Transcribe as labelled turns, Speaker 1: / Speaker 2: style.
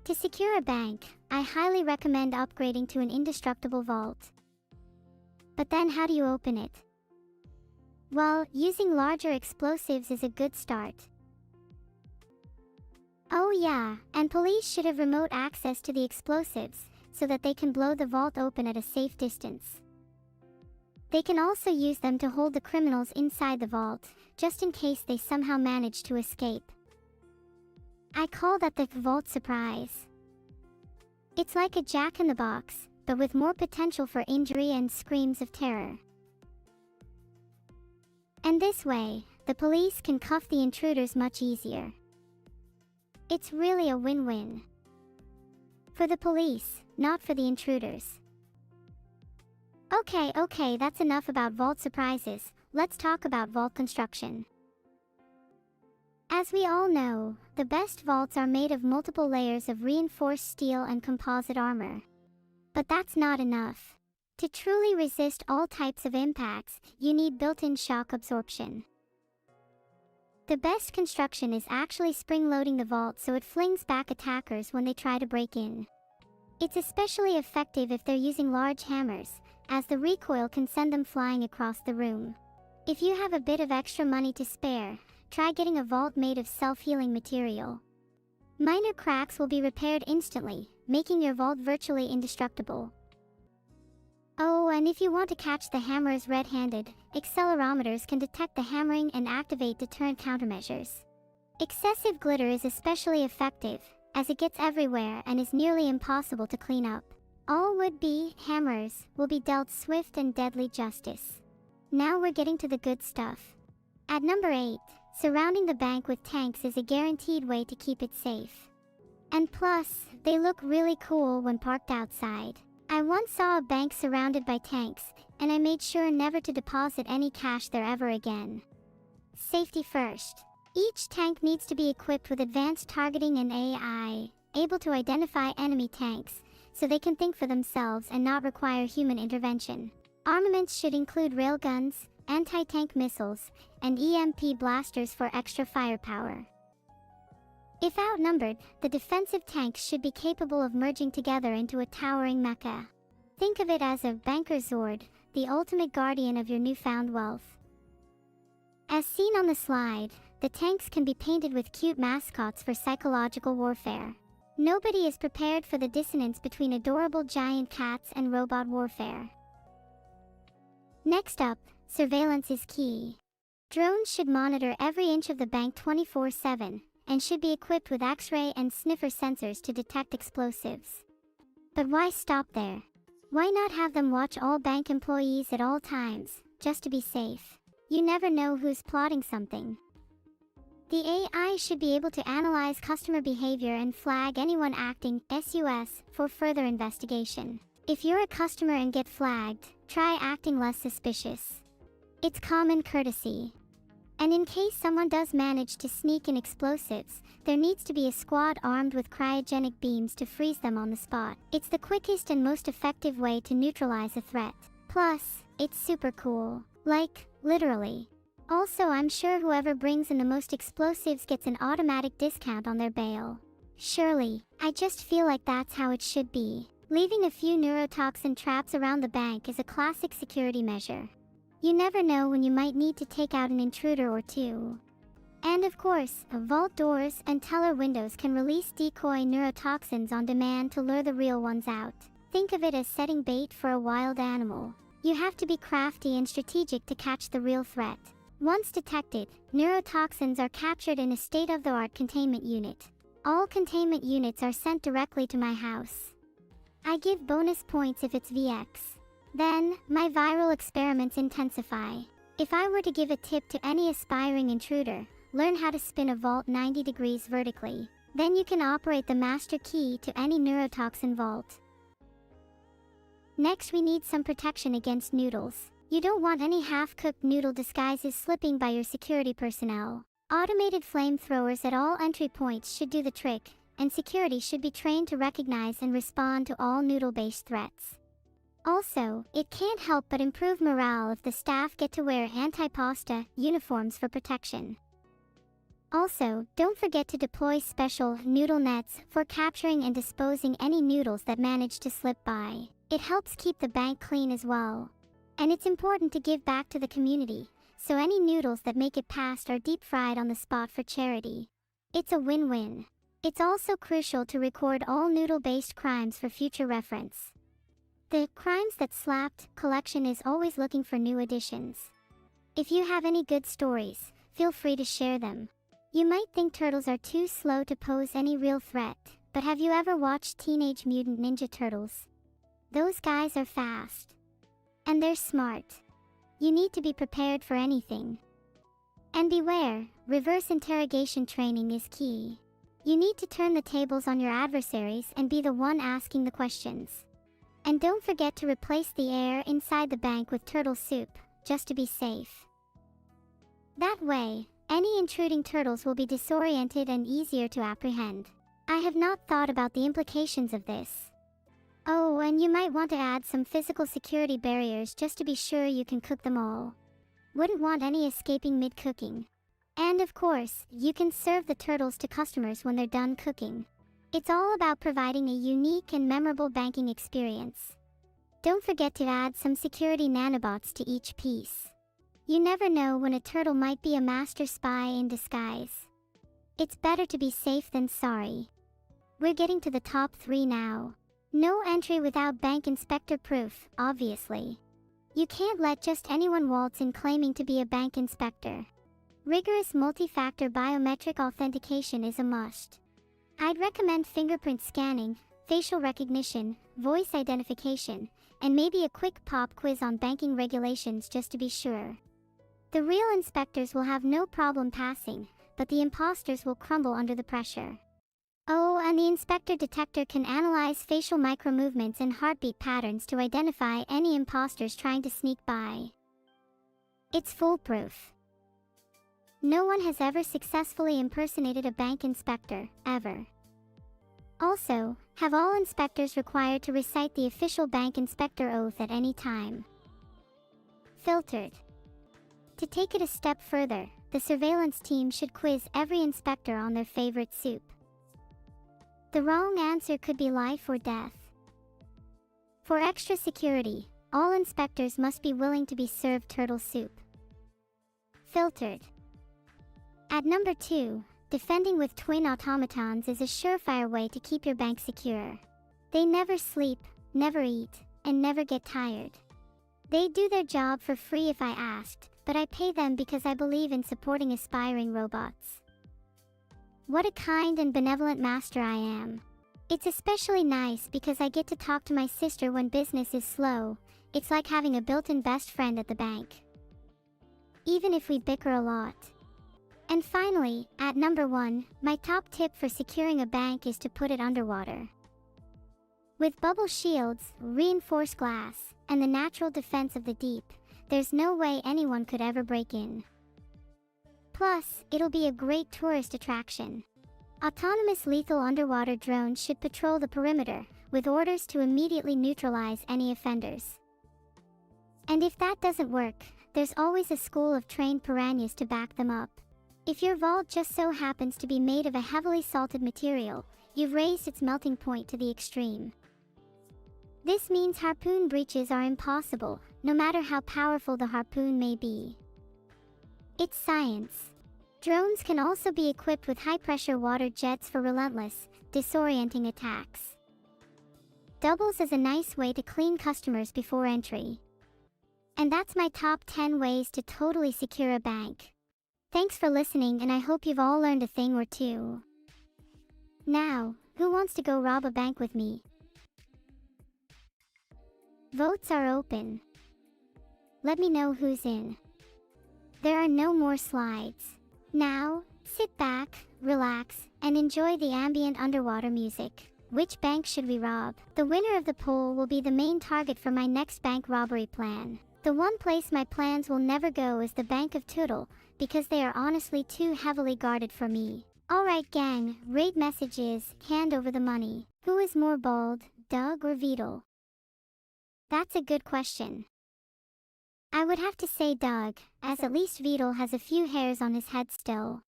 Speaker 1: To secure a bank, I highly recommend upgrading to an indestructible vault. But then how do you open it? Well, using larger explosives is a good start. Oh yeah, and police should have remote access to the explosives, so that they can blow the vault open at a safe distance. They can also use them to hold the criminals inside the vault, just in case they somehow manage to escape. I call that the vault surprise. It's like a jack-in-the-box, but with more potential for injury and screams of terror. And this way, the police can cuff the intruders much easier. It's really a win-win. For the police, not for the intruders. Okay, that's enough about vault surprises. Let's talk about vault construction. As we all know, the best vaults are made of multiple layers of reinforced steel and composite armor. But that's not enough. To truly resist all types of impacts, you need built-in shock absorption. The best construction is actually spring-loading the vault so it flings back attackers when they try to break in. It's especially effective if they're using large hammers, as the recoil can send them flying across the room. If you have a bit of extra money to spare, try getting a vault made of self-healing material. Minor cracks will be repaired instantly, making your vault virtually indestructible. Oh, and if you want to catch the hammers red-handed, accelerometers can detect the hammering and activate deterrent countermeasures. Excessive glitter is especially effective, as it gets everywhere and is nearly impossible to clean up. All would-be hammers will be dealt swift and deadly justice. Now we're getting to the good stuff. At number 8, surrounding the bank with tanks is a guaranteed way to keep it safe. And plus, they look really cool when parked outside. I once saw a bank surrounded by tanks, and I made sure never to deposit any cash there ever again. Safety first. Each tank needs to be equipped with advanced targeting and AI, able to identify enemy tanks, so they can think for themselves and not require human intervention. Armaments should include railguns, anti-tank missiles, and EMP blasters for extra firepower. If outnumbered, the defensive tanks should be capable of merging together into a towering mecha. Think of it as a banker's Zord, the ultimate guardian of your newfound wealth. As seen on the slide, the tanks can be painted with cute mascots for psychological warfare. Nobody is prepared for the dissonance between adorable giant cats and robot warfare. Next up, surveillance is key. Drones should monitor every inch of the bank 24/7, and should be equipped with X-ray and sniffer sensors to detect explosives. But why stop there? Why not have them watch all bank employees at all times, just to be safe? You never know who's plotting something. The AI should be able to analyze customer behavior and flag anyone acting sus for further investigation. If you're a customer and get flagged, try acting less suspicious. It's common courtesy. And in case someone does manage to sneak in explosives, there needs to be a squad armed with cryogenic beams to freeze them on the spot. It's the quickest and most effective way to neutralize a threat. Plus, it's super cool. Like, literally. Also, I'm sure whoever brings in the most explosives gets an automatic discount on their bail. Surely, I just feel like that's how it should be. Leaving a few neurotoxin traps around the bank is a classic security measure. You never know when you might need to take out an intruder or two. And of course, vault doors and teller windows can release decoy neurotoxins on demand to lure the real ones out. Think of it as setting bait for a wild animal. You have to be crafty and strategic to catch the real threat. Once detected, neurotoxins are captured in a state-of-the-art containment unit. All containment units are sent directly to my house. I give bonus points if it's VX. Then, my viral experiments intensify. If I were to give a tip to any aspiring intruder, learn how to spin a vault 90 degrees vertically. Then you can operate the master key to any neurotoxin vault. Next, we need some protection against noodles. You don't want any half-cooked noodle disguises slipping by your security personnel. Automated flamethrowers at all entry points should do the trick, and security should be trained to recognize and respond to all noodle-based threats. Also, it can't help but improve morale if the staff get to wear anti-pasta uniforms for protection. Also, don't forget to deploy special noodle nets for capturing and disposing any noodles that manage to slip by. It helps keep the bank clean as well. And it's important to give back to the community, so any noodles that make it past are deep fried on the spot for charity. It's a win-win. It's also crucial to record all noodle-based crimes for future reference. The Crimes That Slapped collection is always looking for new additions. If you have any good stories, feel free to share them. You might think turtles are too slow to pose any real threat, but have you ever watched Teenage Mutant Ninja Turtles? Those guys are fast. And they're smart. You need to be prepared for anything. And beware, reverse interrogation training is key. You need to turn the tables on your adversaries and be the one asking the questions. And don't forget to replace the air inside the bank with turtle soup, just to be safe. That way, any intruding turtles will be disoriented and easier to apprehend. I have not thought about the implications of this. Oh, and you might want to add some physical security barriers just to be sure you can cook them all. Wouldn't want any escaping mid-cooking. And of course, you can serve the turtles to customers when they're done cooking. It's all about providing a unique and memorable banking experience. Don't forget to add some security nanobots to each piece. You never know when a turtle might be a master spy in disguise. It's better to be safe than sorry. We're getting to the top 3 now. No entry without bank inspector proof, obviously. You can't let just anyone waltz in claiming to be a bank inspector. Rigorous multi-factor biometric authentication is a must. I'd recommend fingerprint scanning, facial recognition, voice identification, and maybe a quick pop quiz on banking regulations just to be sure. The real inspectors will have no problem passing, but the imposters will crumble under the pressure. Oh, and the inspector detector can analyze facial micromovements and heartbeat patterns to identify any imposters trying to sneak by. It's foolproof. No one has ever successfully impersonated a bank inspector, ever. Also, have all inspectors required to recite the official bank inspector oath at any time. Filtered. To take it a step further, the surveillance team should quiz every inspector on their favorite soup. The wrong answer could be life or death. For extra security, all inspectors must be willing to be served turtle soup. Filtered. At number 2, defending with twin automatons is a surefire way to keep your bank secure. They never sleep, never eat, and never get tired. They do their job for free if I asked, but I pay them because I believe in supporting aspiring robots. What a kind and benevolent master I am. It's especially nice because I get to talk to my sister when business is slow. It's like having a built-in best friend at the bank. Even if we bicker a lot. And finally, at number 1, my top tip for securing a bank is to put it underwater. With bubble shields, reinforced glass, and the natural defense of the deep, there's no way anyone could ever break in. Plus, it'll be a great tourist attraction. Autonomous lethal underwater drones should patrol the perimeter, with orders to immediately neutralize any offenders. And if that doesn't work, there's always a school of trained piranhas to back them up. If your vault just so happens to be made of a heavily salted material, you've raised its melting point to the extreme. This means harpoon breaches are impossible, no matter how powerful the harpoon may be. It's science. Drones can also be equipped with high-pressure water jets for relentless, disorienting attacks. Doubles as a nice way to clean customers before entry. And that's my top 10 ways to totally secure a bank. Thanks for listening, and I hope you've all learned a thing or two. Now, who wants to go rob a bank with me? Votes are open. Let me know who's in. There are no more slides. Now, sit back, relax, and enjoy the ambient underwater music. Which bank should we rob? The winner of the poll will be the main target for my next bank robbery plan. The one place my plans will never go is the Bank of Tootle, because they are honestly too heavily guarded for me. Alright gang, raid message is, hand over the money. Who is more bald, Doug or Vedal? That's a good question. I would have to say Doug, as at least Vedal has a few hairs on his head still.